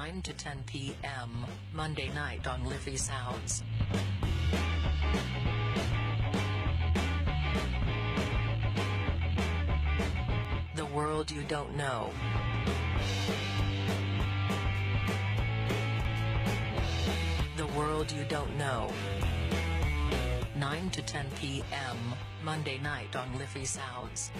9 to 10 p.m., Monday night on Liffey Sounds. The world you don't know. The world you don't know. 9 to 10 p.m., Monday night on Liffey Sounds.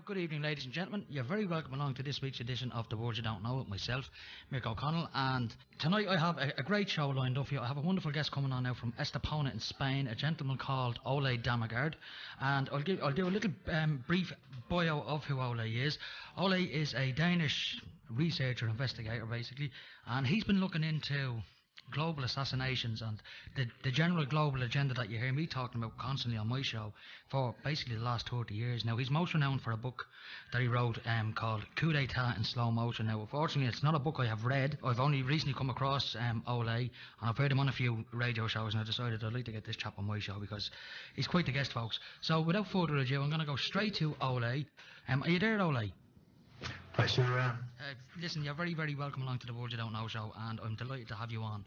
Good evening, ladies and gentlemen. You're very welcome along to this week's edition of The World You Don't Know with myself, Mick O'Connell. And tonight I have a great show lined up for you. I have a wonderful guest coming on now from Estepona in Spain, a gentleman called Ole Dammegard. And I'll do a little brief bio of who Ole is. Ole is a Danish researcher, investigator basically, and he's been looking into global assassinations and the general global agenda that you hear me talking about constantly on my show for basically the last 30 years. Now, he's most renowned for a book that he wrote called Coup d'etat in Slow Motion. Now, unfortunately, it's not a book I have read. I've only recently come across Ole, and I've heard him on a few radio shows, and I decided I'd like to get this chap on my show because he's quite the guest, folks. So, without further ado, I'm going to go straight to Ole. Are you there, Ole? I sure am. Listen, you're very, very welcome along to the World You Don't Know show, and I'm delighted to have you on.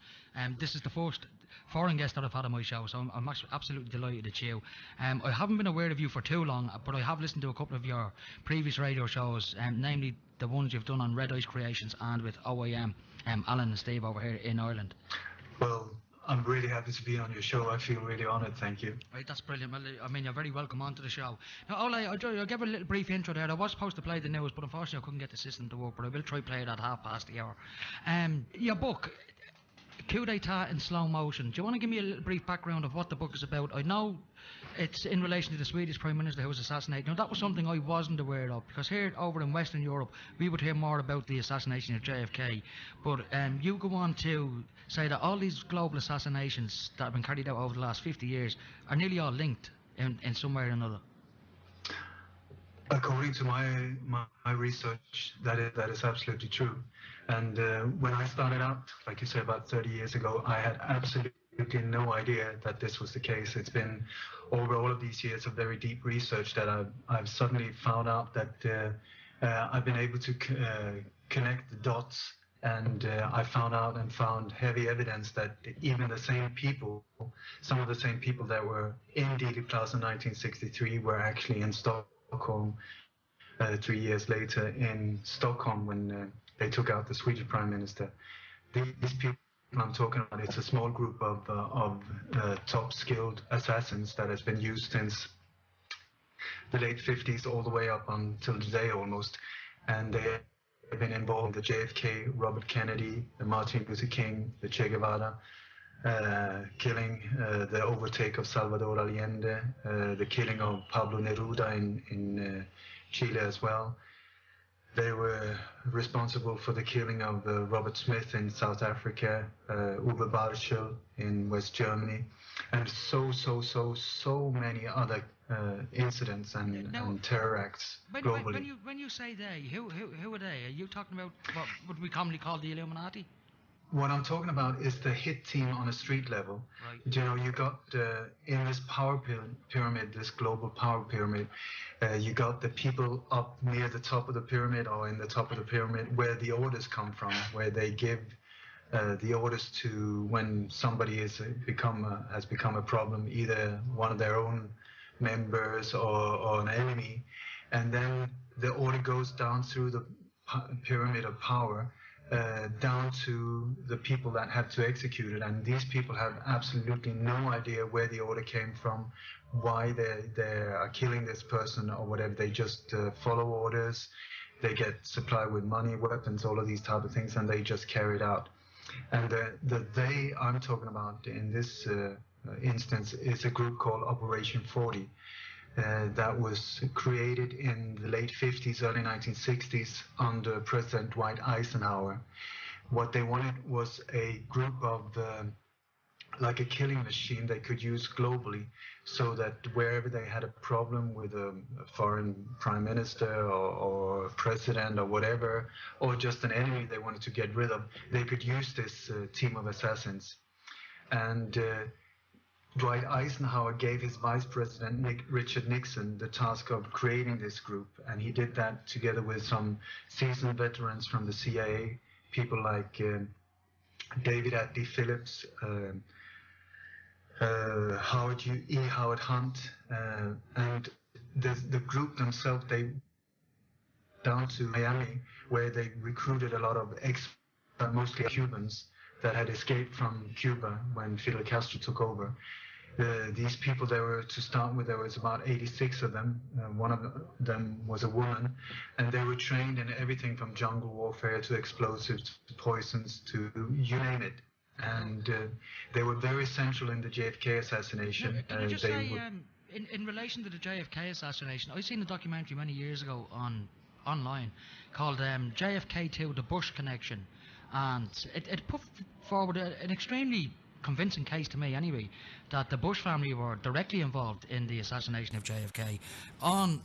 This is the first foreign guest that I've had on my show, so I'm absolutely delighted it's you. I haven't been aware of you for too long, but I have listened to a couple of your previous radio shows, namely the ones you've done on Red Ice Creations and with OAM, Alan and Steve over here in Ireland. Well, I'm really happy to be on your show. I feel really honoured, thank you. Right, that's brilliant. Well, I mean, you're very welcome onto the show. Now, Ole, I'll give a little brief intro there. I was supposed to play the news, but unfortunately I couldn't get the system to work, but I will try play it at hour. Your book, Coup d'etat in Slow Motion. Do you want to give me a little brief background of what the book is about? I know it's in relation to the Swedish Prime Minister who was assassinated. Now, that was something I wasn't aware of, because here over in Western Europe, we would hear more about the assassination of JFK. But you go on to say that all these global assassinations that have been carried out over the last 50 years are nearly all linked in some way or another. According to my research, that is absolutely true. And when I started out, like you said, about 30 years ago, I had absolutely no idea that this was the case. It's been over all of these years of very deep research that I've suddenly found out that I've been able to connect the dots, and I found heavy evidence that even the same people, some of the same people that were in Dealey Plaza in 1963 were actually in Stockholm 3 years later in Stockholm when they took out the Swedish Prime Minister. These people I'm talking about, it's a small group of top skilled assassins that has been used since the late 50s all the way up until today almost. And they have been involved in the JFK, Robert Kennedy, the Martin Luther King, the Che Guevara killing, the overtake of Salvador Allende, the killing of Pablo Neruda in Chile as well. They were responsible for the killing of Robert Smith in South Africa, Uwe Barschel in West Germany, and so many other incidents and terror acts globally. When you say they, who are they? Are you talking about what would we commonly call the Illuminati? What I'm talking about is the hit team on a street level. Right. You know, you got in this power pyramid, this global power pyramid, you got the people up near the top of the pyramid or in the top of the pyramid where the orders come from, where they give the orders to when somebody has become a problem, either one of their own members or an enemy, and then the order goes down through the pyramid of power. Down to the people that have to execute it, and these people have absolutely no idea where the order came from, why they are killing this person or whatever. They just follow orders, they get supplied with money, weapons, all of these type of things, and they just carry it out. And the they I'm talking about in this instance is a group called Operation 40. That was created in the late 50s, early 1960s under President Dwight Eisenhower. What they wanted was a group of, like a killing machine they could use globally, so that wherever they had a problem with a foreign prime minister or president or whatever, or just an enemy they wanted to get rid of, they could use this team of assassins. And Dwight Eisenhower gave his vice president, Richard Nixon, the task of creating this group. And he did that together with some seasoned veterans from the CIA, people like David Atlee Phillips, Howard Hunt, and the group themselves, they down to Miami, where they recruited a lot of mostly Cubans that had escaped from Cuba when Fidel Castro took over. These people, there was about 86 of them. One of them was a woman, and they were trained in everything from jungle warfare to explosives to poisons to you name it. And they were very central in the JFK assassination. Can I just say, in relation to the JFK assassination, I seen a documentary many years ago online called JFK to the Bush Connection, and it put forward an extremely convincing case to me anyway, that the Bush family were directly involved in the assassination of JFK on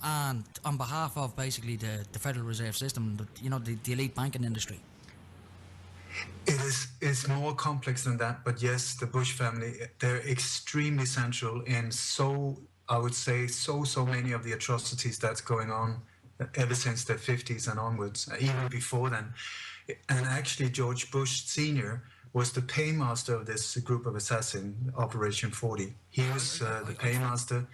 behalf of basically the Federal Reserve System, the elite banking industry. It's more complex than that, but yes, the Bush family, they're extremely central in I would say so many of the atrocities that's going on ever since the 50s and onwards, even before then. And actually George Bush Sr. was the paymaster of this group of assassins, Operation 40. He was the paymaster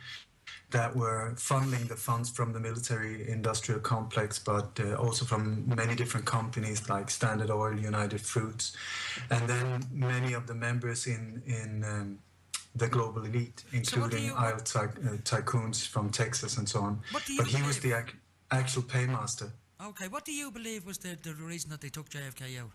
that were funneling the funds from the military-industrial complex, but also from many different companies like Standard Oil, United Fruits, and then many of the members in the global elite, including oil tycoons from Texas and so on. But he was the actual paymaster. Okay, what do you believe was the reason that they took JFK out?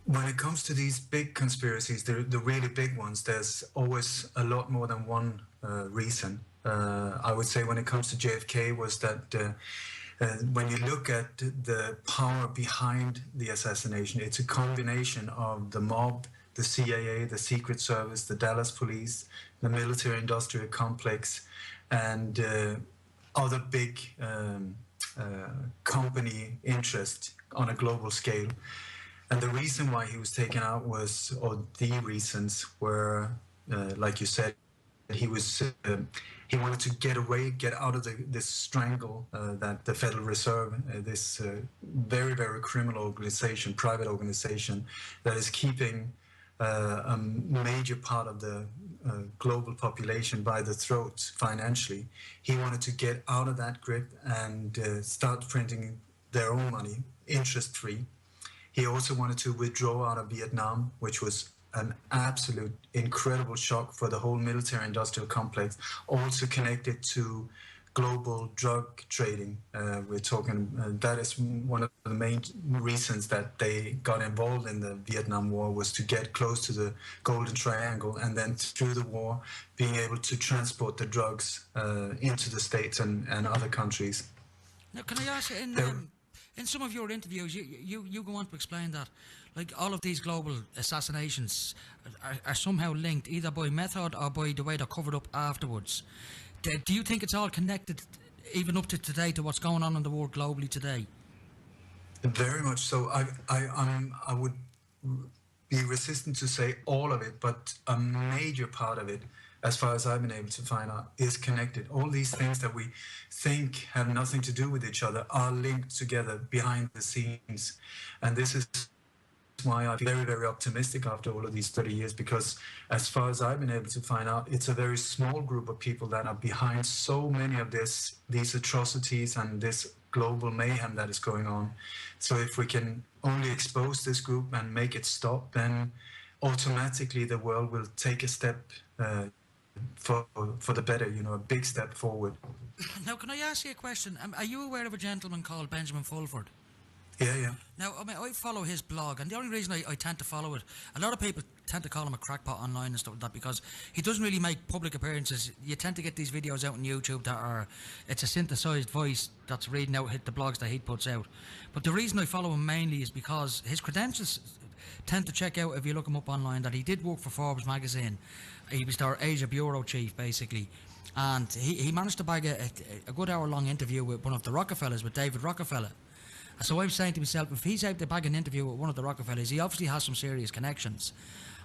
When it comes to these big conspiracies, the really big ones, there's always a lot more than one reason. I would say when it comes to JFK was that when you look at the power behind the assassination, it's a combination of the mob, the CIA, the Secret Service, the Dallas Police, the military-industrial complex, and other big company interest on a global scale. And the reason why he was taken out or the reasons were, like you said, he wanted to get out of this strangle that the Federal Reserve, this very, very criminal organization, private organization, that is keeping a major part of the global population by the throat financially. He wanted to get out of that grip and start printing their own money, interest-free. He also wanted to withdraw out of Vietnam, which was an absolute incredible shock for the whole military-industrial complex, also connected to global drug trading. We're talking, that is one of the main reasons that they got involved in the Vietnam War, was to get close to the Golden Triangle, and then through the war being able to transport the drugs into the States and other countries. Now, can I ask you, in some of your interviews, you go on to explain that, like, all of these global assassinations are somehow linked, either by method or by the way they're covered up afterwards. Do you think it's all connected, even up to today, to what's going on in the world globally today? Very much so. I would be resistant to say all of it, but a major part of it, as far as I've been able to find out, is connected. All these things that we think have nothing to do with each other are linked together behind the scenes. And this is why I'm very, very optimistic after all of these 30 years, because as far as I've been able to find out, it's a very small group of people that are behind so many of these atrocities and this global mayhem that is going on. So if we can only expose this group and make it stop, then automatically the world will take a step for the better, a big step forward. Now, can I ask you a question? Are you aware of a gentleman called Benjamin Fulford? Yeah. Now, I mean, I follow his blog, and the only reason I tend to follow it, a lot of people tend to call him a crackpot online and stuff like that, because he doesn't really make public appearances. You tend to get these videos out on YouTube that it's a synthesized voice that's reading out the blogs that he puts out. But the reason I follow him mainly is because his credentials tend to check out, if you look him up online, that he did work for Forbes magazine. He was their Asia bureau chief, basically. And he managed to bag a good hour-long interview with one of the Rockefellers, with David Rockefeller. So I'm saying to myself, if he's out to bag an interview with one of the Rockefellers, he obviously has some serious connections.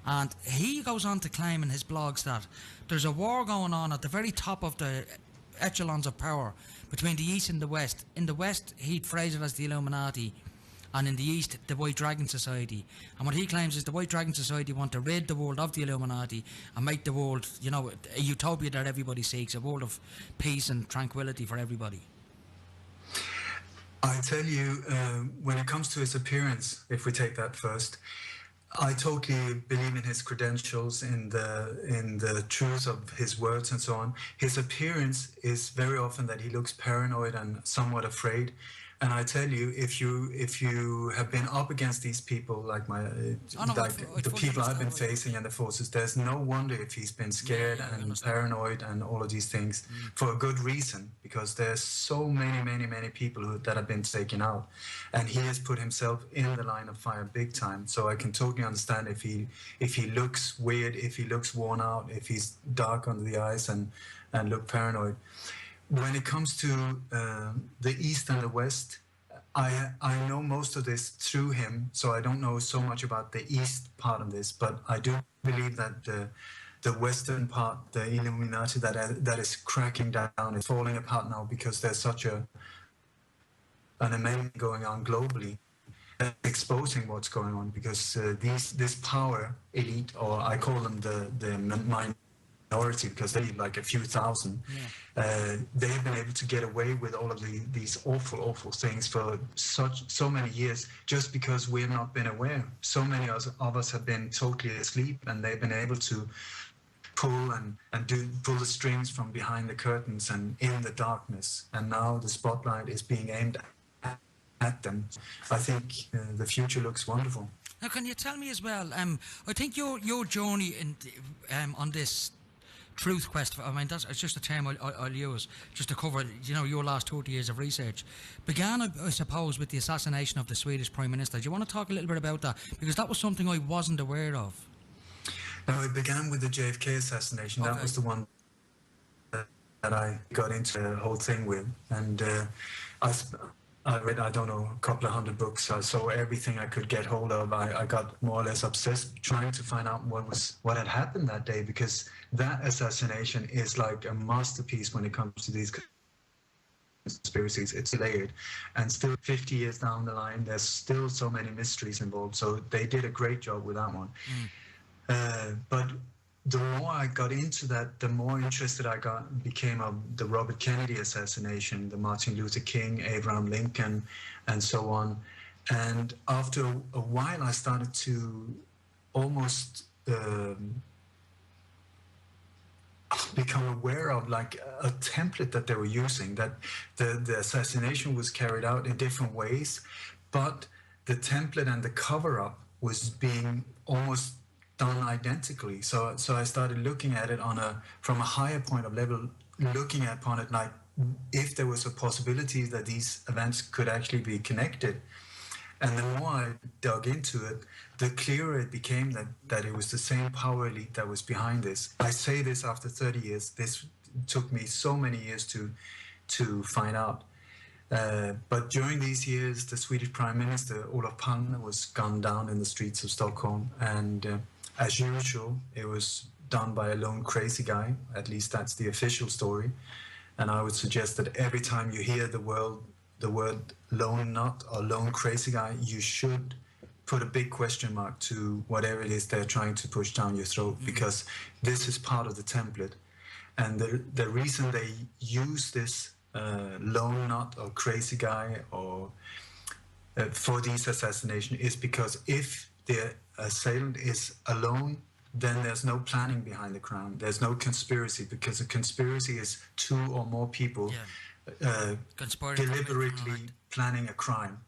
And he goes on to claim in his blogs that there's a war going on at the very top of the echelons of power between the East and the West. In the West, he'd phrase it as the Illuminati, and in the East, the White Dragon Society. And what he claims is the White Dragon Society want to rid the world of the Illuminati and make the world, you know, a utopia that everybody seeks, a world of peace and tranquility for everybody. I tell you, when it comes to his appearance, if we take that first, I totally believe in his credentials, in the truth of his words and so on. His appearance is very often that he looks paranoid and somewhat afraid. And I tell you, if you have been up against these people, like the people I've been facing and the forces, there's no wonder if he's been scared and paranoid and all of these things for a good reason, because there's so many people that have been taken out, and he has put himself in the line of fire big time. So I can totally understand if he looks weird, if he looks worn out, if he's dark under the eyes and look paranoid. When it comes to the East and the West, I know most of this through him, so I don't know so much about the East part of this, but I do believe that the Western part, the Illuminati, that is cracking down, is falling apart now because there's such an amendment going on globally, exposing what's going on, because this power elite, or I call them the minority, because they're like a few thousand. They've been able to get away with all of these awful things for so many years, just because we've not been aware. So many of us have been totally asleep, and they've been able to pull pull the strings from behind the curtains and in the darkness. And now the spotlight is being aimed at them. I think the future looks wonderful. Now, can you tell me as well? I think your journey on this truth quest, I mean, it's just a term I'll use just to cover, you know, your last 30 years of research, began, I suppose, with the assassination of the Swedish Prime Minister. Do you want to talk a little bit about that? Because that was something I wasn't aware of. No, it began with the JFK assassination. Okay. That was the one that I got into the whole thing with. And I read, I don't know, a couple of hundred books. I saw everything I could get hold of. I got more or less obsessed trying to find out what had happened that day, because that assassination is like a masterpiece when it comes to these conspiracies. It's layered, and still 50 years down the line, there's still so many mysteries involved. So they did a great job with that one. But the more I got into that, the more interested I became of the Robert Kennedy assassination, the Martin Luther King, Abraham Lincoln, and so on. And after a while, I started to almost become aware of like a template that they were using, that the assassination was carried out in different ways, but the template and the cover-up was being almost done identically. So I started looking at it from a higher point of level, looking upon it like if there was a possibility that these events could actually be connected. And the more I dug into it, the clearer it became that it was the same power elite that was behind this. I say this after 30 years. This took me so many years to find out. But during these years, the Swedish Prime Minister, Olof Palme, was gunned down in the streets of Stockholm. And as usual, it was done by a lone crazy guy. At least that's the official story. And I would suggest that every time you hear the word lone nut or lone crazy guy, you should put a big question mark to whatever it is they're trying to push down your throat, because this is part of the template. And the reason they use this lone nut or crazy guy or for these assassinations is because if the assailant is alone, then there's no planning behind the crime. There's no conspiracy, because a conspiracy is two or more people deliberately planning a crime,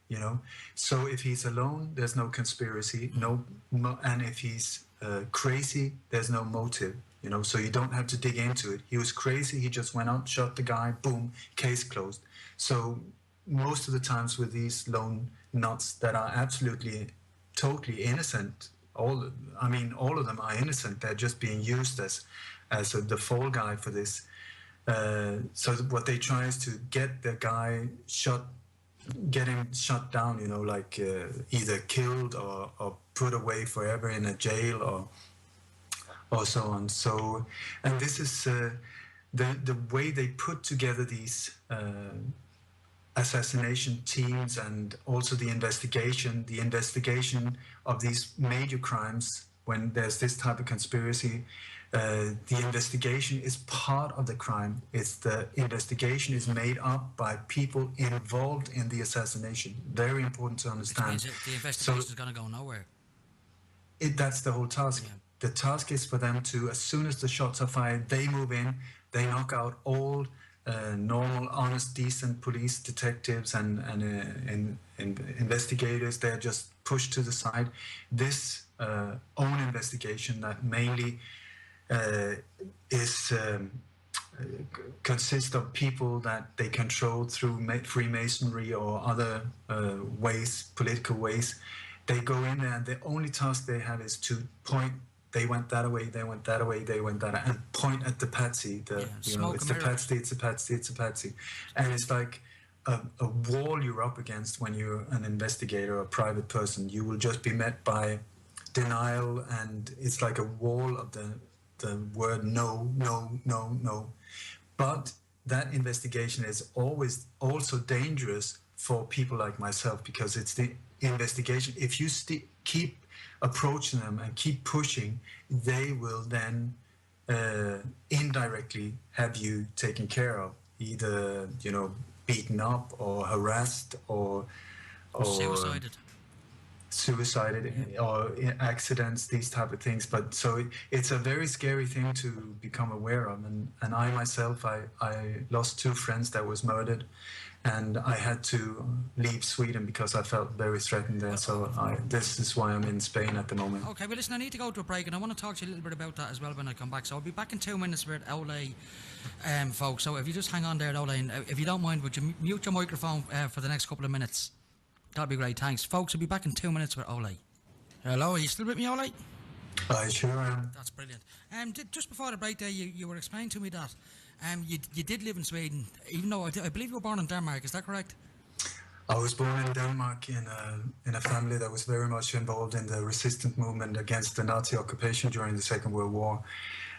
you know. So if he's alone, there's no conspiracy, and if he's crazy, there's no motive, you know. So you don't have to dig into it. He was crazy, he just went out, shot the guy, boom, case closed. So most of the times with these lone nuts that are absolutely totally innocent, all of them are innocent, they're just being used as the fall guy for this. So what they try is to get the guy shot getting shut down, like either killed or put away forever in a jail or so on. So, and this is the way they put together these assassination teams, and also the investigation of these major crimes. When there's this type of conspiracy, the investigation is part of the crime. The investigation is made up by people involved in the assassination. Very important to understand. Which means the investigation is going to go nowhere. That's the whole task. Yeah. The task is for them to, as soon as the shots are fired, they move in, they knock out all normal, honest, decent police detectives and investigators. They're just pushed to the side. This own investigation that mainly consists of people that they control through Freemasonry or other ways, political ways. They go in there, and the only task they have is to point. They went that way, they went that way, they went that way, and point at the patsy. It's the patsy, it's a patsy, it's a patsy. And it's like a wall you're up against when you're an investigator or a private person. You will just be met by denial, and it's like a wall of the word no, no, no, no. But that investigation is always also dangerous for people like myself, because it's the investigation. If you keep approaching them and keep pushing, they will then indirectly have you taken care of, either beaten up or harassed or suicided or accidents, these type of things. But so it's a very scary thing to become aware of, and I myself, I lost 2 friends that was murdered, and I had to leave Sweden because I felt very threatened there. So this is why I'm in Spain at the moment. Okay, well listen, I need to go to a break, and I want to talk to you a little bit about that as well when I come back. So I'll be back in 2 minutes with Ole, folks. So if you just hang on there, Ole, and if you don't mind, would you mute your microphone for the next couple of minutes? That'd be great, thanks. Folks, I'll be back in 2 minutes with Ole. Hello, are you still with me, Ole? I sure am. That's brilliant. Just before the break there, you were explaining to me that you did live in Sweden, even though I believe you were born in Denmark, is that correct? I was born in Denmark in a family that was very much involved in the resistance movement against the Nazi occupation during the Second World War.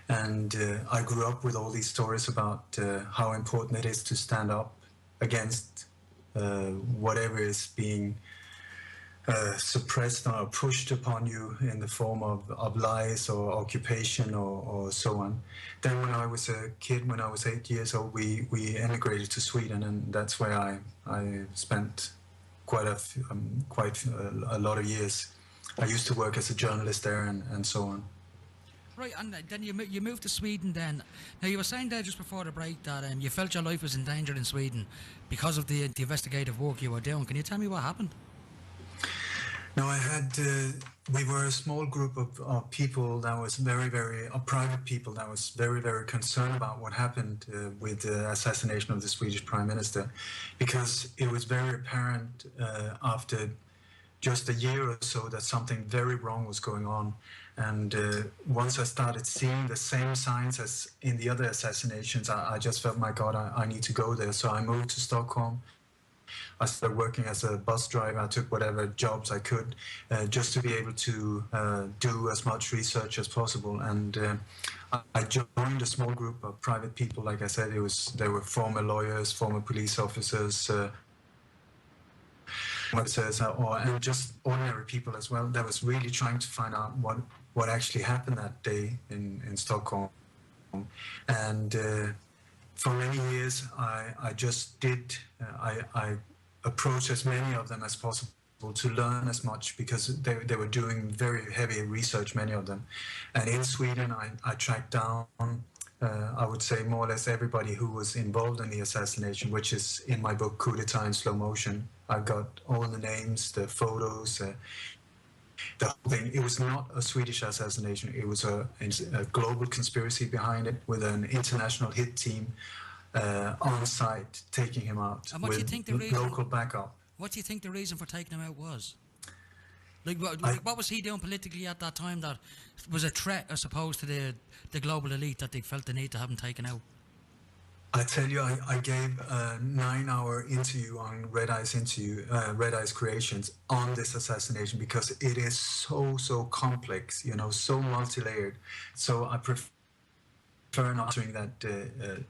And I grew up with all these stories about how important it is to stand up against whatever is being suppressed or pushed upon you in the form of lies or occupation or so on. Then when I was a kid, when I was 8 years old, we emigrated to Sweden, and that's where I spent quite a lot of years. I used to work as a journalist there and so on. Right, and then you moved to Sweden then. Now, you were saying there just before the break that you felt your life was in danger in Sweden because of the investigative work you were doing. Can you tell me what happened? No, we were a small group of people that was private people that was very, very concerned about what happened with the assassination of the Swedish Prime Minister, because it was very apparent after just a year or so that something very wrong was going on. And once I started seeing the same signs as in the other assassinations, I just felt, my God, I need to go there. So I moved to Stockholm. I started working as a bus driver. I took whatever jobs I could just to be able to do as much research as possible. And I joined a small group of private people. Like I said, there were former lawyers, former police officers, and just ordinary people as well that was really trying to find out what actually happened that day in Stockholm. And for many years, I just did, I approached as many of them as possible to learn as much, because they were doing very heavy research, many of them. And in Sweden, I tracked down, I would say, more or less everybody who was involved in the assassination, which is in my book, Coup d'etat in Slow Motion. I've got all the names, the photos, the whole thing. It was not a Swedish assassination. It was a global conspiracy behind it, with an international hit team on site taking him out with local backup. What do you think the reason for taking him out was? What was he doing politically at that time that was a threat, I suppose, to the global elite, that they felt the need to have him taken out? I tell you, I gave a 9-hour interview on Red Eye's Creations on this assassination because it is so complex, so multi-layered. So I prefer not answering that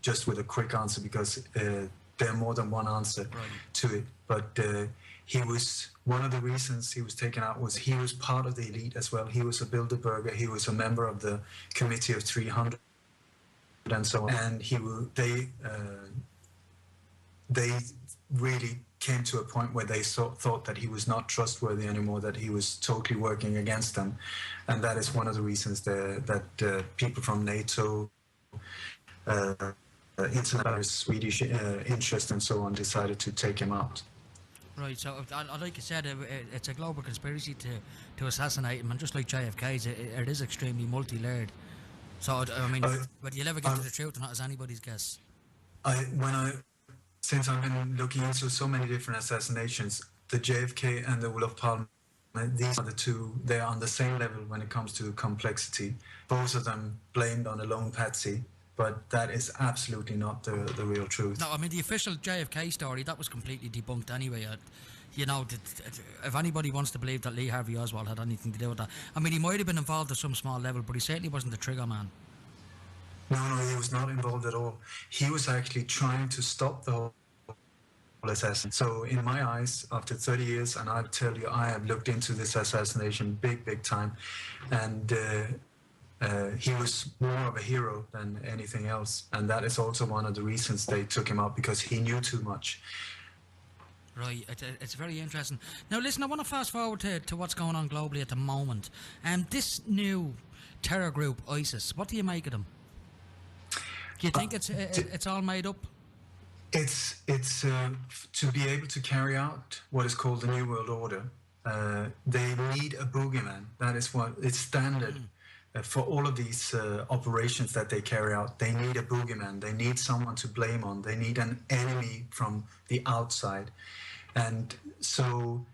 just with a quick answer because there are more than one answer to it. But he was, one of the reasons he was taken out was he was part of the elite as well. He was a Bilderberger. He was a member of the Committee of 300 and so on. And they really came to a point where they thought that he was not trustworthy anymore, that he was totally working against them. And that is one of the reasons that people from NATO, international Swedish interest and so on decided to take him out. Right, so like you said, it's a global conspiracy to assassinate him, and just like JFK's, it is extremely multi-layered. So, I mean, but you'll never get to the truth, and that is anybody's guess. Since I've been looking into so many different assassinations, the JFK and the Olof Palme, these are the two, they are on the same level when it comes to complexity. Both of them blamed on a lone patsy, but that is absolutely not the real truth. No, I mean, the official JFK story, that was completely debunked anyway. If anybody wants to believe that Lee Harvey Oswald had anything to do with that, I mean, he might have been involved at some small level, but he certainly wasn't the trigger man. No, he was not involved at all. He was actually trying to stop the whole assassination. So in my eyes, after 30 years, and I tell you, I have looked into this assassination big time, and he was more of a hero than anything else. And that is also one of the reasons they took him out, because he knew too much. Right, it's very interesting. Now listen, I want to fast forward to what's going on globally at the moment. This new terror group, ISIS, what do you make of them? Do you think it's all made up? It's to be able to carry out what is called the New World Order. They need a boogeyman. That is what it's standard for all of these operations that they carry out. They need a boogeyman. They need someone to blame on. They need an enemy from the outside. And so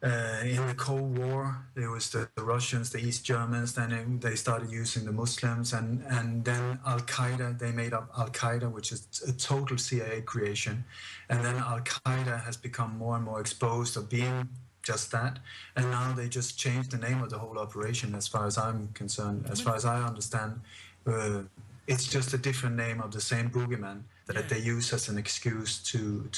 in the Cold War, there was the Russians, the East Germans, then they started using the Muslims, and then Al-Qaeda, they made up Al-Qaeda, which is a total CIA creation. And then Al-Qaeda has become more and more exposed of being just that. And now they just changed the name of the whole operation, as far as I'm concerned. As far as I understand, it's just a different name of the same boogeyman that they use as an excuse to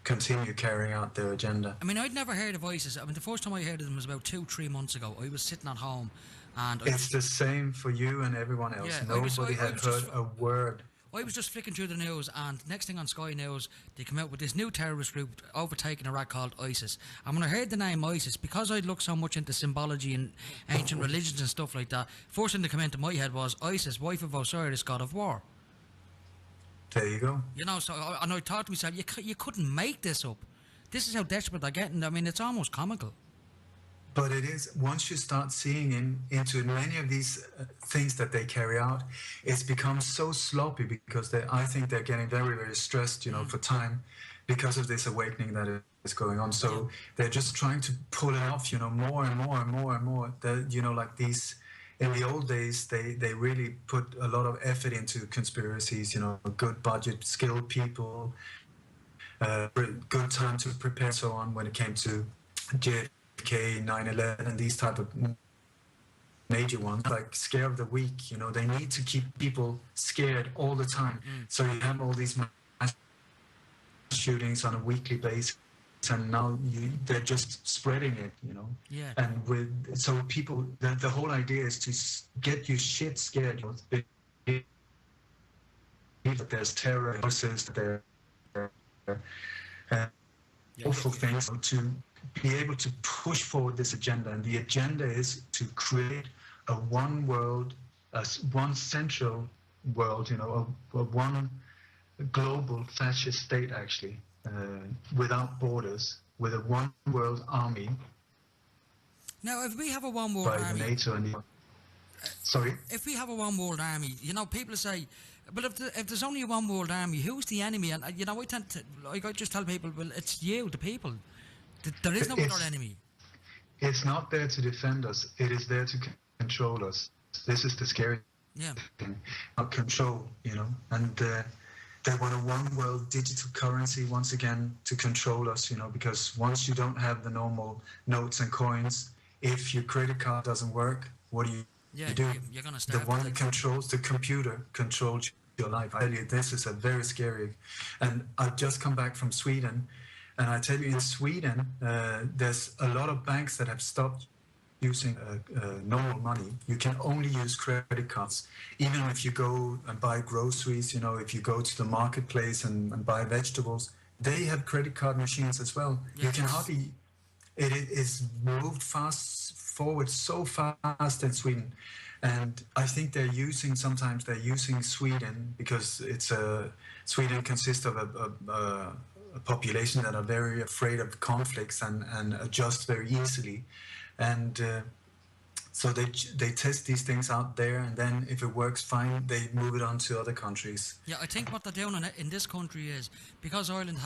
continue carrying out their agenda. I mean, I'd never heard of ISIS. I mean, the first time I heard of them was about 2-3 months ago. I was sitting at home and... It's the same for you and everyone else. Yeah, Nobody had heard a word. I was just flicking through the news, and next thing on Sky News, they come out with this new terrorist group overtaking Iraq called ISIS. And when I heard the name ISIS, because I'd looked so much into symbology and ancient religions and stuff like that, first thing that came into my head was Isis, wife of Osiris, god of war. There you go. You know, and I thought to myself, you couldn't make this up. This is how desperate they're getting. I mean, it's almost comical. But it is, once you start seeing into many of these things that they carry out, it's become so sloppy because I think they're getting very stressed, for time because of this awakening that is going on. So they're just trying to pull it off, more and more and more and more. Like these, in the old days, they really put a lot of effort into conspiracies, a good budget, skilled people, good time to prepare, so on, when it came to JFK, 9/11, these type of major ones, like scare of the week. They need to keep people scared all the time. So you have all these mass shootings on a weekly basis, and now they're just spreading it. Yeah. And so people, the whole idea is to get you shit scared. That there's terror, that there are awful things to be able to push forward this agenda. And the agenda is to create a one world, one central world, a one global fascist state, actually, without borders, with a one world army. Now, if we have a one world army... NATO and sorry? If we have a one world army, people say, but if there's only a one world army, who's the enemy? And, I tend to, I just tell people, well, it's you, the people. There is no other enemy. It's not there to defend us. It is there to control us. This is the scary thing. Not control, And they want a one world digital currency once again to control us, because once you don't have the normal notes and coins, if your credit card doesn't work, what do you do? You're gonna The start one that controls the computer controls your life. I tell you, this is a very scary. And I've just come back from Sweden, and I tell you, in Sweden, there's a lot of banks that have stopped using normal money. You can only use credit cards. Even if you go and buy groceries, if you go to the marketplace and buy vegetables, they have credit card machines as well. Yes. You can hardly, it is moved forward so fast in Sweden. And I think sometimes they're using Sweden because Sweden consists of a population that are very afraid of conflicts and adjust very easily. And so they test these things out there, and then if it works fine, they move it on to other countries. Yeah, I think what they're doing in this country is, because Ireland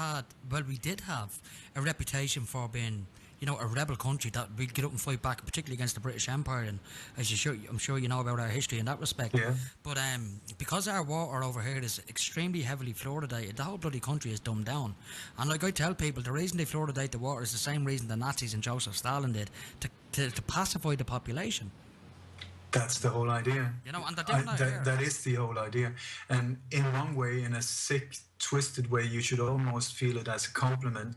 we did have a reputation for being, a rebel country, that we'd get up and fight back, particularly against the British Empire, and I'm sure you know about our history in that respect. Yeah. But because our water over here is extremely heavily fluoridated, the whole bloody country is dumbed down. And like I tell people, the reason they fluoridate the water is the same reason the Nazis and Joseph Stalin did, to pacify the population. That's the whole idea. And they're doing that here. That is the whole idea. And in one way, in a sick, twisted way, you should almost feel it as a compliment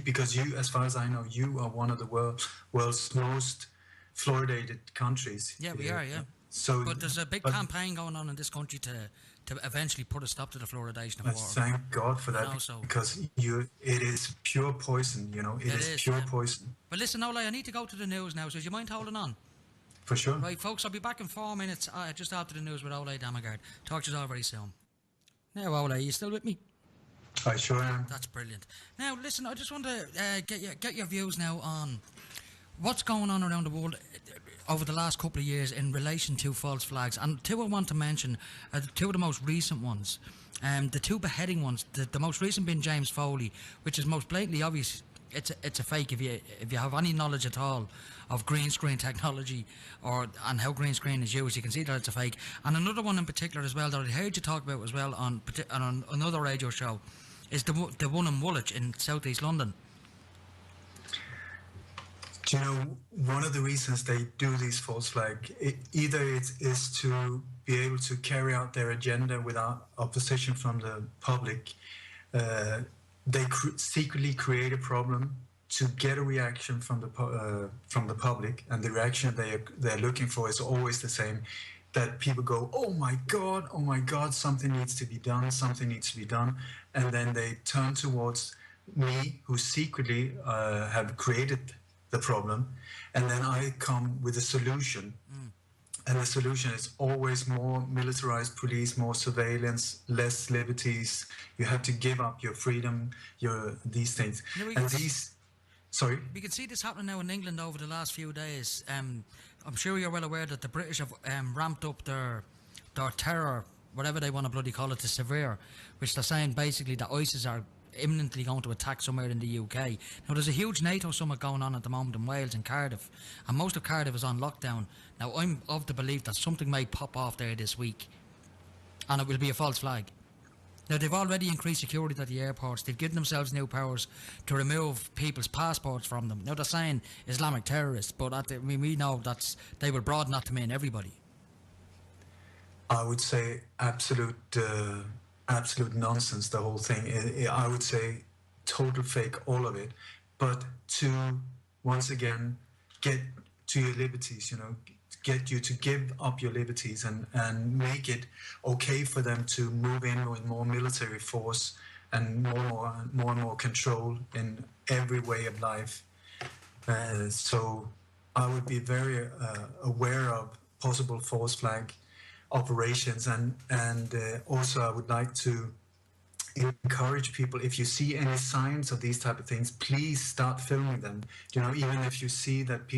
because you, as far as I know, you are one of the world's most fluoridated countries. Yeah, we are, yeah. So, but there's a big campaign going on in this country to eventually put a stop to the fluoridation of water. Thank God for that, because it is pure poison, It is pure poison. But listen, Ole, I need to go to the news now, so do you mind holding on? For sure. Right, folks, I'll be back in 4 minutes just after the news with Ole Dammegard. Talk to you all very soon. Now, Ole, are you still with me? I sure am. That's brilliant. Now, listen, I just want to get your views now on what's going on around the world over the last couple of years in relation to false flags. And two I want to mention are two of the most recent ones. The two beheading ones, the most recent being James Foley, which is most blatantly obvious. It's a fake if you have any knowledge at all of green screen technology and how green screen is used, you can see that it's a fake. And another one in particular as well that I heard you talk about as well on another radio show is the one in Woolwich in southeast London. Do you know, one of the reasons they do these false flags, either it is to be able to carry out their agenda without opposition from the public. They secretly create a problem to get a reaction from the public, and the reaction they're looking for is always the same. That people go, oh my God, something needs to be done, and then they turn towards me, who secretly have created the problem, and then I come with a solution. And the solution is always more militarized police, more surveillance, less liberties. You have to give up your freedom, these things. Sorry? We can see this happening now in England over the last few days. I'm sure you're well aware that the British have ramped up their terror, whatever they want to bloody call it, to severe, which they're saying basically that ISIS are imminently going to attack somewhere in the UK. Now, there's a huge NATO summit going on at the moment in Wales and Cardiff, and most of Cardiff is on lockdown. Now, I'm of the belief that something may pop off there this week, and it will be a false flag. Now, they've already increased security at the airports. They've given themselves new powers to remove people's passports from them. Now, they're saying Islamic terrorists, but we know they will broaden that to mean everybody. I would say absolute nonsense, the whole thing. I would say total fake, all of it. But to, once again, get to your liberties, get you to give up your liberties and make it okay for them to move in with more military force and more and more control in every way of life. So I would be very aware of possible false flag operations, and also I would like to encourage people, if you see any signs of these type of things, please start filming them. Even if you see that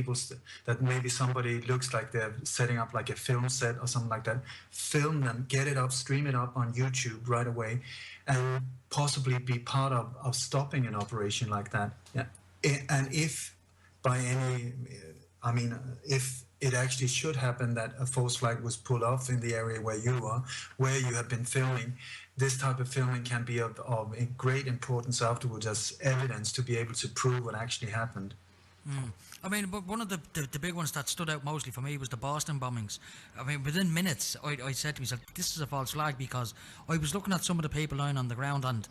that maybe somebody looks like they're setting up like a film set or something like that, film them, get it up, stream it up on YouTube right away, and possibly be part of stopping an operation like that. Yeah. And if by any, if it actually should happen that a false flag was pulled off in the area where you are, where you have been filming. This type of filming can be of great importance afterwards as evidence to be able to prove what actually happened. I mean, but one of the big ones that stood out mostly for me was the Boston bombings. I mean, within minutes, I said to myself, this is a false flag, because I was looking at some of the people lying on the ground, and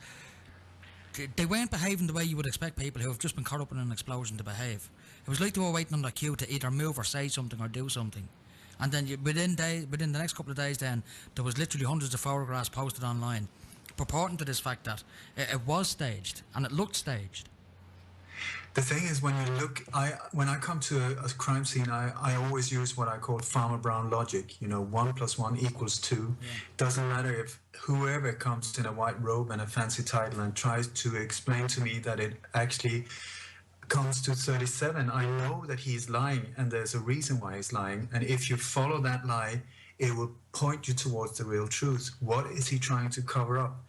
they weren't behaving the way you would expect people who have just been caught up in an explosion to behave. It was like they were waiting on their cue to either move or say something or do something. And then within the next couple of days, then there was literally hundreds of photographs posted online purporting to this fact that it was staged, and it looked staged. The thing is, when you look, when I come to a crime scene, I always use what I call Farmer Brown logic. 1 + 1 = 2. Yeah. Doesn't matter if whoever comes in a white robe and a fancy title and tries to explain to me that it actually comes to 37. I know that he's lying, and there's a reason why he's lying. And if you follow that lie, it will point you towards the real truth. What is he trying to cover up?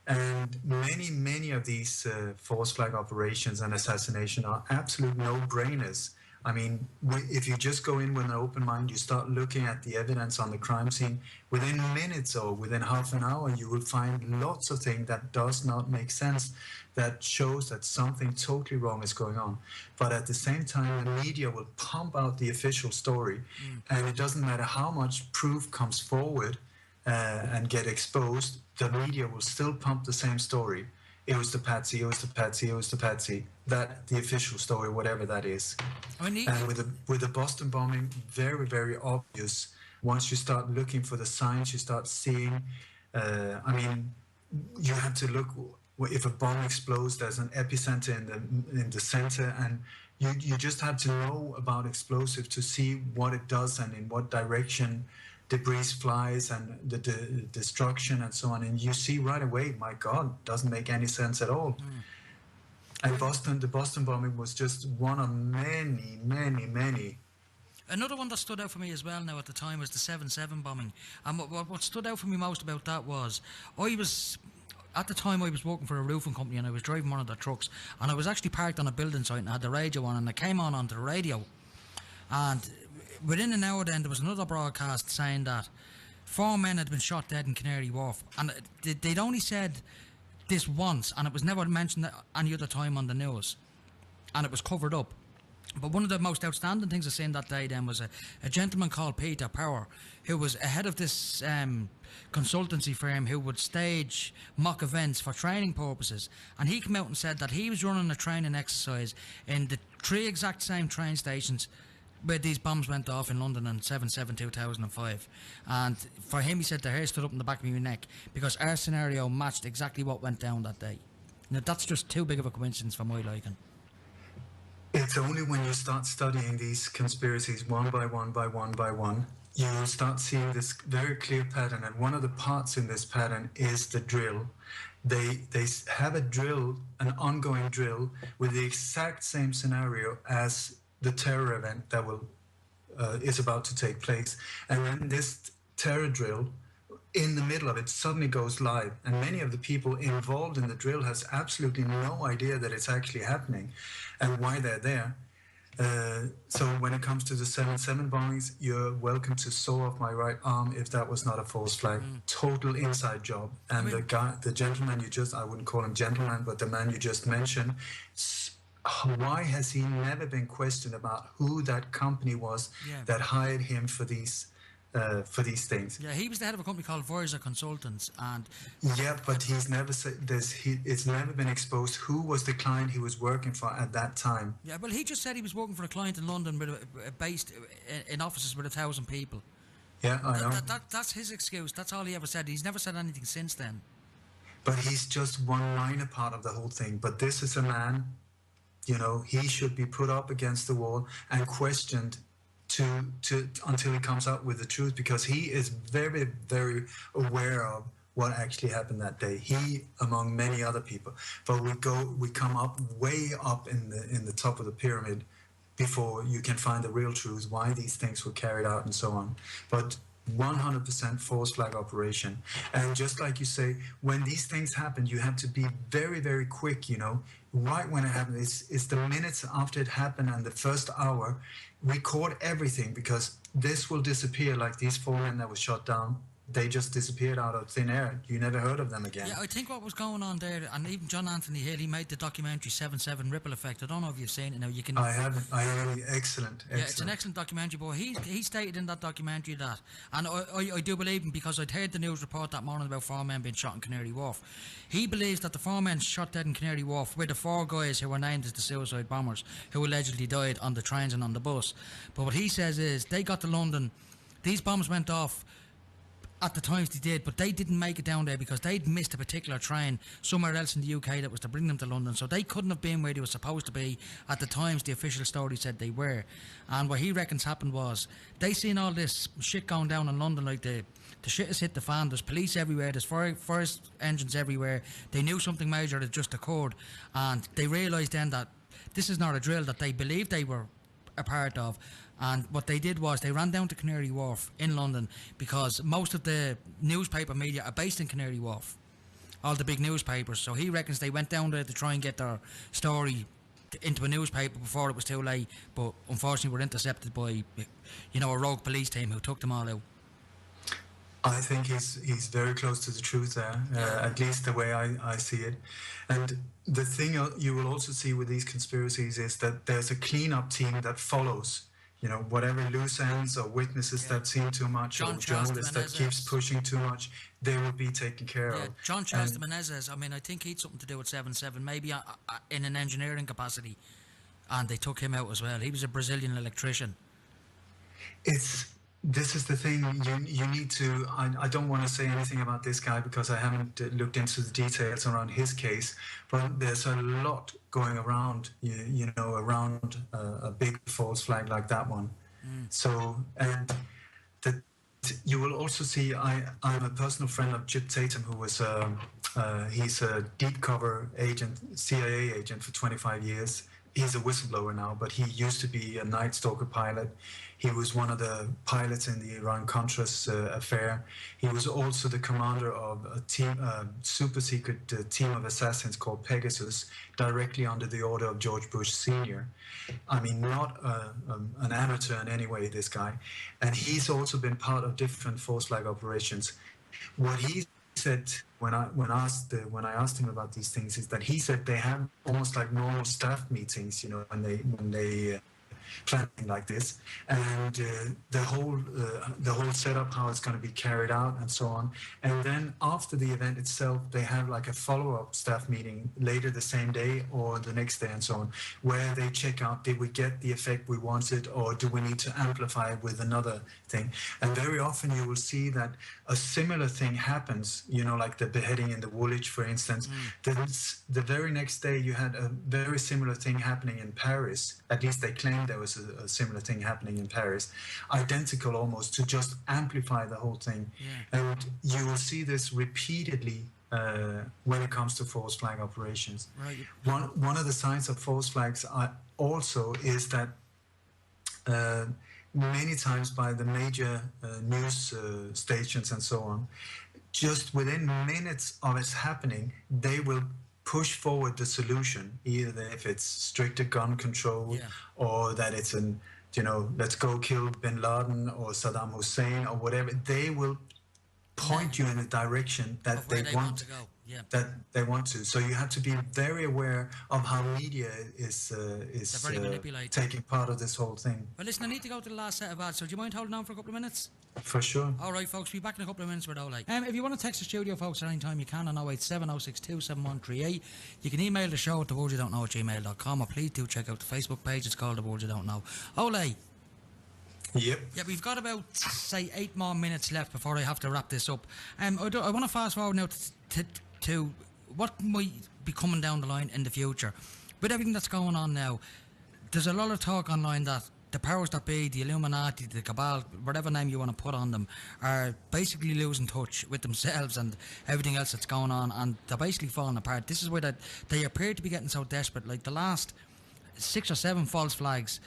And many of these false flag operations and assassination are absolute no-brainers. I mean, if you just go in with an open mind, you start looking at the evidence on the crime scene, within minutes or within half an hour, you will find lots of things that does not make sense, that shows that something totally wrong is going on. But at the same time, the media will pump out the official story, and it doesn't matter how much proof comes forward and get exposed, the media will still pump the same story. It was the patsy, it was the patsy, it was the patsy. That, the official story, whatever that is. And with the Boston bombing, very, very obvious. Once you start looking for the signs, you start seeing, I mean, you have to look, if a bomb explodes, there's an epicenter in the center, and you just have to know about explosives to see what it does and in what direction debris flies and the destruction and so on, and you see right away, my God, doesn't make any sense at all. And the Boston bombing was just one of many. Another one that stood out for me as well now at the time was the 7/7 bombing. And what stood out for me most about that was, at the time I was working for a roofing company, and I was driving one of their trucks, and I was actually parked on a building site and I had the radio on, and I came onto the radio, and within an hour then there was another broadcast saying that 4 men had been shot dead in Canary Wharf, and they'd only said this once, and it was never mentioned any other time on the news, and it was covered up. But one of the most outstanding things I seen that day then was a gentleman called Peter Power, who was ahead of this consultancy firm who would stage mock events for training purposes, and he came out and said that he was running a training exercise in the 3 exact same train stations where these bombs went off in London on 7/7/2005, and for him, he said, the hair stood up in the back of my neck because our scenario matched exactly what went down that day. Now that's just too big of a coincidence for my liking. It's only when you start studying these conspiracies one by one, you will start seeing this very clear pattern, and one of the parts in this pattern is the drill. They have a drill, an ongoing drill, with the exact same scenario as the terror event that is about to take place. And then this terror drill, in the middle of it, suddenly goes live, and many of the people involved in the drill has absolutely no idea that it's actually happening and why they're there. So when it comes to the 7/7 bombings, you're welcome to saw off my right arm if that was not a false flag. Total inside job. And the gentleman I wouldn't call him gentleman, but the man you just mentioned, why has he never been questioned about who that company was that hired him for these things? Yeah, he was the head of a company called Voyager Consultants, and but he's never said it's never been exposed who was the client he was working for at that time. Yeah, well, he just said he was working for a client in London based in offices with 1,000 people. Yeah, I know. That's his excuse. That's all he ever said. He's never said anything since then. But he's just one minor part of the whole thing. But this is a man, he should be put up against the wall and questioned until he comes out with the truth, because he is very, very aware of what actually happened that day. He, among many other people. But we come up way up in the top of the pyramid before you can find the real truth, why these things were carried out and so on. But 100% false flag operation. And just like you say, when these things happen, you have to be very, very quick, right when it happened. It's the minutes after it happened and the first hour. Record everything, because this will disappear like these 4 men that were shot down. They just disappeared out of thin air. You never heard of them again. Yeah, I think what was going on there, and even John Anthony Hill, he made the documentary 7/7 Ripple Effect. I don't know if you've seen it now. You can. I haven't. I haven't. Excellent. Yeah, it's an excellent documentary, but he stated in that documentary that, and I do believe him, because I'd heard the news report that morning about 4 men being shot in Canary Wharf. He believes that the 4 men shot dead in Canary Wharf were the 4 guys who were named as the suicide bombers, who allegedly died on the trains and on the bus. But what he says is they got to London, these bombs went off at the times they did, but they didn't make it down there because they'd missed a particular train somewhere else in the UK that was to bring them to London, so they couldn't have been where they were supposed to be at the times the official story said they were. And what he reckons happened was they seen all this shit going down in London, like the shit has hit the fan, there's police everywhere, there's fire engines everywhere, they knew something major had just occurred, and they realised then that this is not a drill that they believed they were a part of. And what they did was they ran down to Canary Wharf in London, because most of the newspaper media are based in Canary Wharf, all the big newspapers. So he reckons they went down there to try and get their story into a newspaper before it was too late, but unfortunately were intercepted by, a rogue police team who took them all out. I think he's very close to the truth there, at least the way I see it. And the thing you will also see with these conspiracies is that there's a cleanup team that follows. Whatever loose ends or witnesses that seem too much, or journalists that keeps pushing too much, they will be taken care of. John Chester Menezes, I think he'd something to do with 7/7, maybe in an engineering capacity, and they took him out as well. He was a Brazilian electrician. This is the thing, you need to, I don't want to say anything about this guy because I haven't looked into the details around his case, but there's a lot going around, around a big false flag like that one. So, and you will also see, I'm a personal friend of Chip Tatum, who was, he's a deep cover agent, CIA agent for 25 years. He's a whistleblower now, but he used to be a Night Stalker pilot. He was one of the pilots in the Iran-Contras affair. He was also the commander of a super secret team of assassins called Pegasus, directly under the order of George Bush Sr. Not an amateur in any way, this guy. And he's also been part of different false flag operations. What he said when I asked him about these things is that he said they have almost like normal staff meetings, when they planning like this, and the whole setup, how it's going to be carried out and so on. And then after the event itself, they have like a follow-up staff meeting later the same day or the next day and so on, where they check out, did we get the effect we wanted, or do we need to amplify it with another thing? And very often you will see that a similar thing happens, like the beheading in the Woolwich, for instance. The very next day you had a very similar thing happening in Paris. At least they claimed there was a similar thing happening in Paris, identical almost, to just amplify the whole thing. And you will see this repeatedly when it comes to false flag operations. Right. One of the signs of false flags also is that many times by the major news stations and so on, just within minutes of it happening, they will push forward the solution, either if it's stricter gun control, or that it's let's go kill bin Laden or Saddam Hussein or whatever. They will point you in a direction that they want to go. That they want to. So you have to be very aware of how media is taking part of this whole thing. Well, listen, I need to go to the last set of ads, so do you mind holding on for a couple of minutes? For sure. All right, folks, we'll be back in a couple of minutes with Ole. If you want to text the studio, folks, at any time, you can on 087-062-7138. You can email the show at theworldsyouDon'tknow@gmail.com, or please do check out the Facebook page. It's called The World You Don't Know. Ole. Yep. Yeah, we've got about, say, 8 more minutes left before I have to wrap this up. I want to fast forward now to what might be coming down the line in the future. With everything that's going on now, there's a lot of talk online that the powers that be, the Illuminati, the Cabal, whatever name you want to put on them, are basically losing touch with themselves and everything else that's going on, and they're basically falling apart. This is where they appear to be getting so desperate. Like the last 6 or 7 false flags,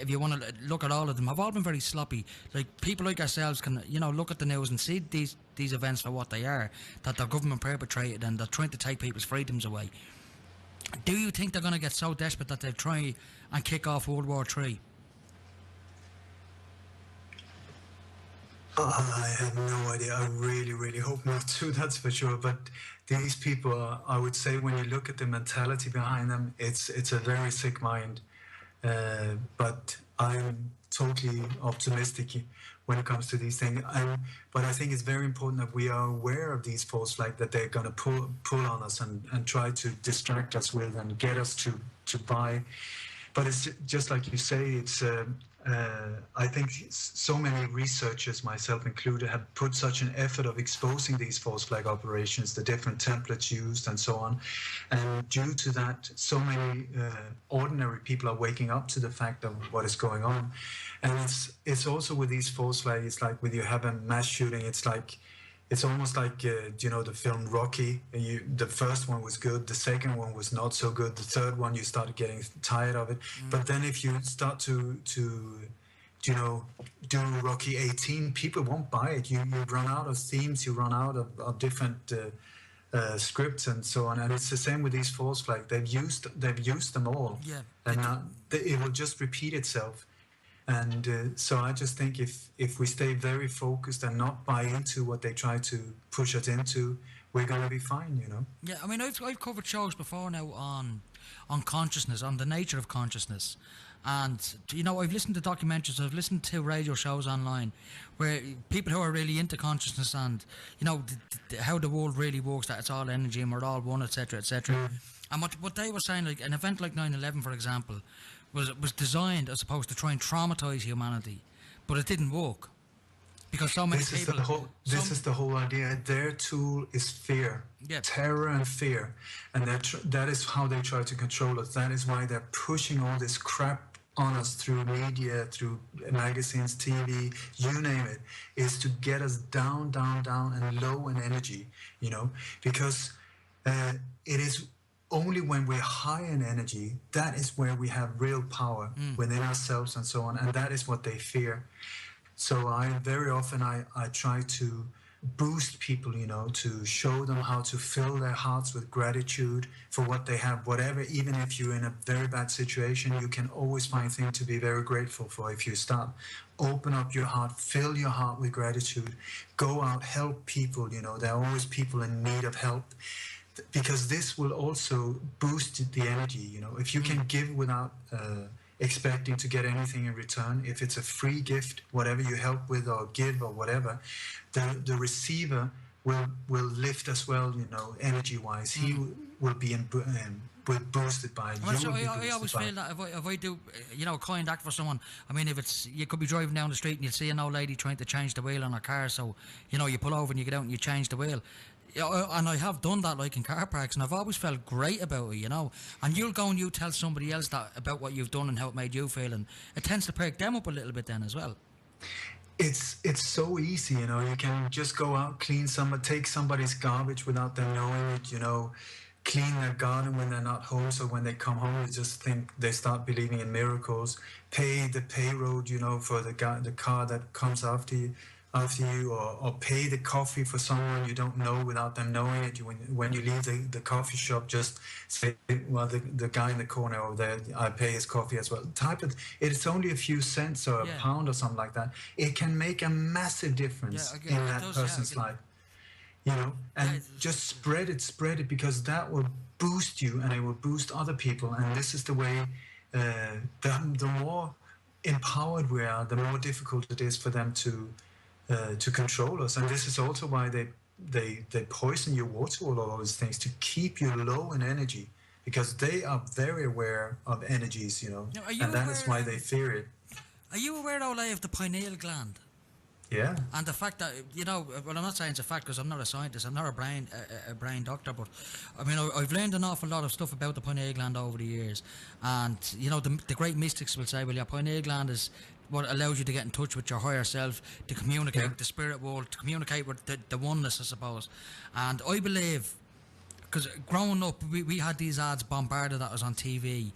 if you want to look at all of them, have all been very sloppy. Like people like ourselves can, look at the news and see these events for what they are, that the government perpetrated, and they're trying to take people's freedoms away. Do you think they're going to get so desperate that they'll try and kick off World War III? I have no idea. I really, really hope not to, that's for sure. But these people are, I would say, when you look at the mentality behind them, it's a very sick mind. But I'm totally optimistic when it comes to these things. But I think it's very important that we are aware of these false flags that they're going to pull on us and try to distract us with and get us to buy. But it's just like you say, it's I think so many researchers, myself included, have put such an effort of exposing these false flag operations, the different templates used and so on. And due to that, so many ordinary people are waking up to the fact of what is going on. And it's also with these false flags, it's like when you have a mass shooting, it's almost like, the film Rocky. The first one was good, the second one was not so good, the third one you started getting tired of it. But then if you start to do Rocky 18, people won't buy it. You run out of themes, you run out of different scripts and so on. And it's the same with these false flags. They've used them all, and it will just repeat itself. And so I just think if we stay very focused and not buy into what they try to push us into, we're going to be fine, Yeah, I mean, I've covered shows before now on consciousness, on the nature of consciousness. And, I've listened to documentaries, I've listened to radio shows online where people who are really into consciousness and, how the world really works, that it's all energy and we're all one, etc., etc. And what they were saying, like an event like 9/11, for example, was designed, I suppose, to try and traumatise humanity, but it didn't work because so many people. This is the whole idea. Their tool is fear, terror, and fear, and that is how they try to control us. That is why they're pushing all this crap on us through media, through magazines, TV, you name it, is to get us down, down, down, and low in energy. Because it is. Only when we're high in energy, that is where we have real power within ourselves and so on. And that is what they fear. So very often I try to boost people, to show them how to fill their hearts with gratitude for what they have, whatever. Even if you're in a very bad situation, you can always find things to be very grateful for if you start. Open up your heart, fill your heart with gratitude, go out, help people. There are always people in need of help. Because this will also boost the energy, if you can give without expecting to get anything in return, if it's a free gift, whatever you help with or give or whatever, the receiver will lift as well, energy-wise. He will be boosted by it. I always feel that if I do, a kind act for someone, I mean, you could be driving down the street and you'll see an old lady trying to change the wheel on her car, so, you pull over and you get out and you change the wheel. And I have done that, like in car parks, and I've always felt great about it, And you'll go and you tell somebody else that about what you've done and how it made you feel, and it tends to perk them up a little bit then as well. It's so easy, You can just go out, take somebody's garbage without them knowing it, clean their garden when they're not home, so when they come home, you just think they start believing in miracles. Pay the payroll, for the car that comes after you, or pay the coffee for someone you don't know without them knowing it. When you leave the coffee shop, just say, well, the guy in the corner over there, I pay his coffee as well. It's only a few cents or a pound or something like that. It can make a massive difference in that person's life. And just spread it, because that will boost you and it will boost other people. And this is the way, the more empowered we are, the more difficult it is for them to control us. And this is also why they poison your water, all of those things, to keep you low in energy, because they are very aware of energies, and that is why they fear it. Are you aware, Ole, of the pineal gland? Yeah. And the fact that, well, I'm not saying it's a fact because I'm not a scientist, I'm not a brain doctor, but I mean, I've learned an awful lot of stuff about the pineal gland over the years. And, the great mystics will say, well, your pineal gland is what allows you to get in touch with your higher self, to communicate with the spirit world, to communicate with the oneness, I suppose. And I believe because growing up, we had these ads bombarded that was on TV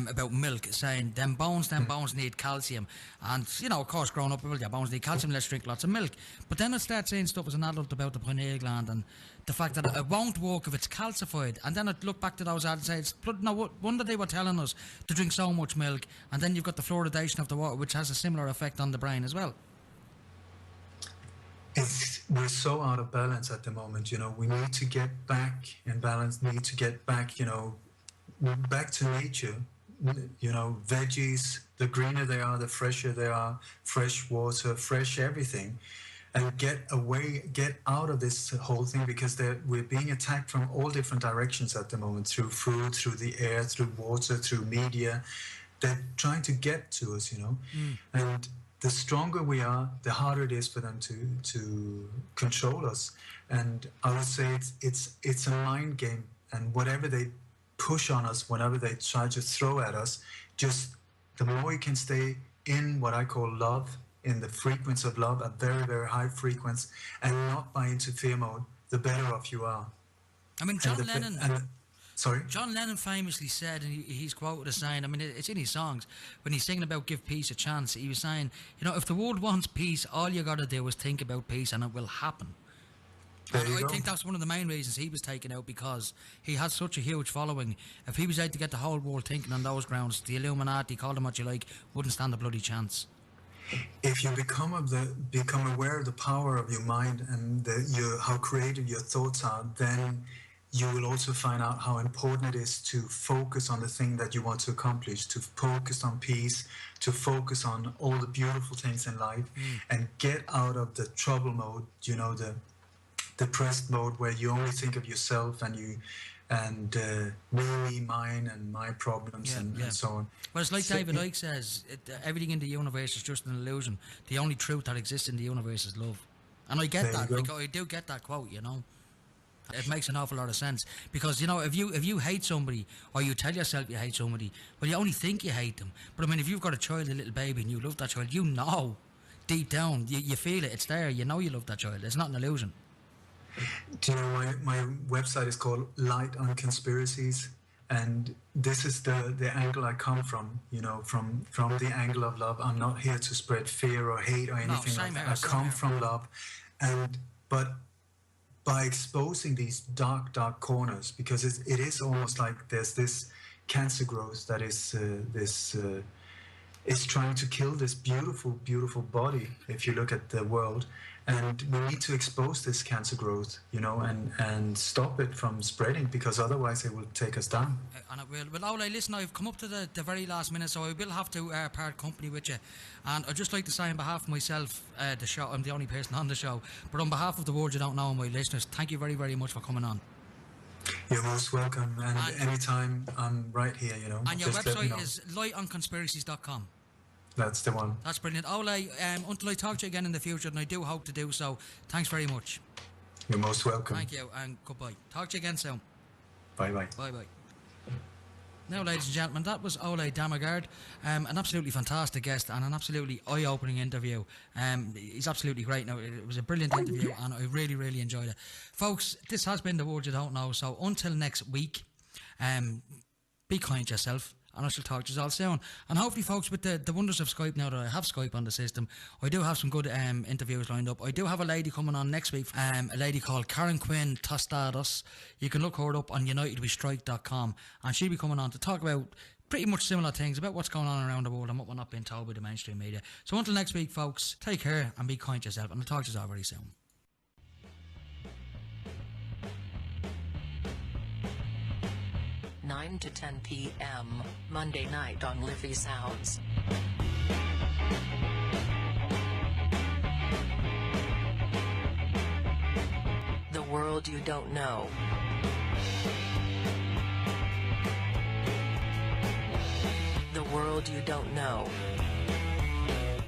about milk, saying them bones need calcium. And, you know, of course, growing up, well, your bones need calcium, let's drink lots of milk. But then I started saying stuff as an adult about the pineal gland and the fact that it won't work if it's calcified. And then I'd look back to those ads and say, it's no wonder they were telling us to drink so much milk. And then you've got the fluoridation of the water, which has a similar effect on the brain as well. We're so out of balance at the moment, you know. We need to get back in balance, need to get back, you know, back to nature. You know, veggies, the greener they are, the fresher they are, fresh water, fresh everything. And get out of this whole thing, because we're being attacked from all different directions at the moment, through food, through the air, through water, through media. They're trying to get to us, you know. And the stronger we are, the harder it is for them to control us. And I would say it's a mind game, and whatever they push on us, whenever they try to throw at us, just the more you can stay in what I call love, in the frequency of love, a very, very high frequency, and not buy into fear mode, the better off you are. I mean, John Lennon... Sorry? John Lennon famously said, and he's quoted as saying, I mean, it's in his songs, when he's singing about give peace a chance, he was saying, you know, if the world wants peace, all you got to do is think about peace and it will happen. And I think that's one of the main reasons he was taken out, because he had such a huge following. If he was out to get the whole world thinking on those grounds, the Illuminati, call them what you like, wouldn't stand a bloody chance. If you become aware of the power of your mind and how creative your thoughts are, then you will also find out how important it is to focus on the thing that you want to accomplish, to focus on peace, to focus on all the beautiful things in life, and get out of the trouble mode, you know, the depressed mode where you only think of yourself and me, mine, and my problems, and so on. Well, it's like David Icke says, everything in the universe is just an illusion. The only truth that exists in the universe is love. And I get that. Like, I do get that quote, you know. It makes an awful lot of sense, because, you know, if you hate somebody, or you tell yourself you hate somebody, well, you only think you hate them. But I mean, if you've got a child, a little baby, and you love that child, you know deep down, you feel it, it's there, you know you love that child. It's not an illusion. Do you know, my website is called Light on Conspiracies, and this is the angle I come from, you know, from the angle of love. I'm not here to spread fear or hate or anything like that. I come from love, but by exposing these dark corners, because it is almost like there's this cancer growth that is is trying to kill this beautiful body, if you look at the world. And we need to expose this cancer growth, you know, and stop it from spreading, because otherwise it will take us down. And it will. Well, Ole, listen, I've come up to the very last minute, so I will have to part company with you. And I'd just like to say on behalf of myself, the show, I'm the only person on the show, but on behalf of the world you don't know and my listeners, thank you very, very much for coming on. You're most welcome, and anytime I'm right here, you know. And your website is lightonconspiracies.com. That's the one. That's brilliant. Ole, until I talk to you again in the future, and I do hope to do so, thanks very much. You're most welcome. Thank you, and goodbye. Talk to you again soon. Bye-bye. Bye-bye. Now, ladies and gentlemen, that was Ole Dammegard, an absolutely fantastic guest and an absolutely eye-opening interview. He's absolutely great. Now, it was a brilliant interview, and I really, really enjoyed it. Folks, this has been The Word You Don't Know, so until next week, be kind to yourself, and I shall talk to you all soon. And hopefully, folks, with the wonders of Skype, now that I have Skype on the system, I do have some good interviews lined up. I do have a lady coming on next week, a lady called Karen Quinn Tostados. You can look her up on unitedwestrike.com, and she'll be coming on to talk about pretty much similar things, about what's going on around the world and what we're not being told by the mainstream media. So until next week, folks, take care and be kind to yourself, and I'll talk to you all very soon. 9 to 10 p.m. Monday night on Liffey Sounds. The world you don't know. The world you don't know.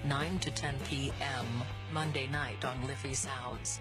9 to 10 p.m. Monday night on Liffey Sounds.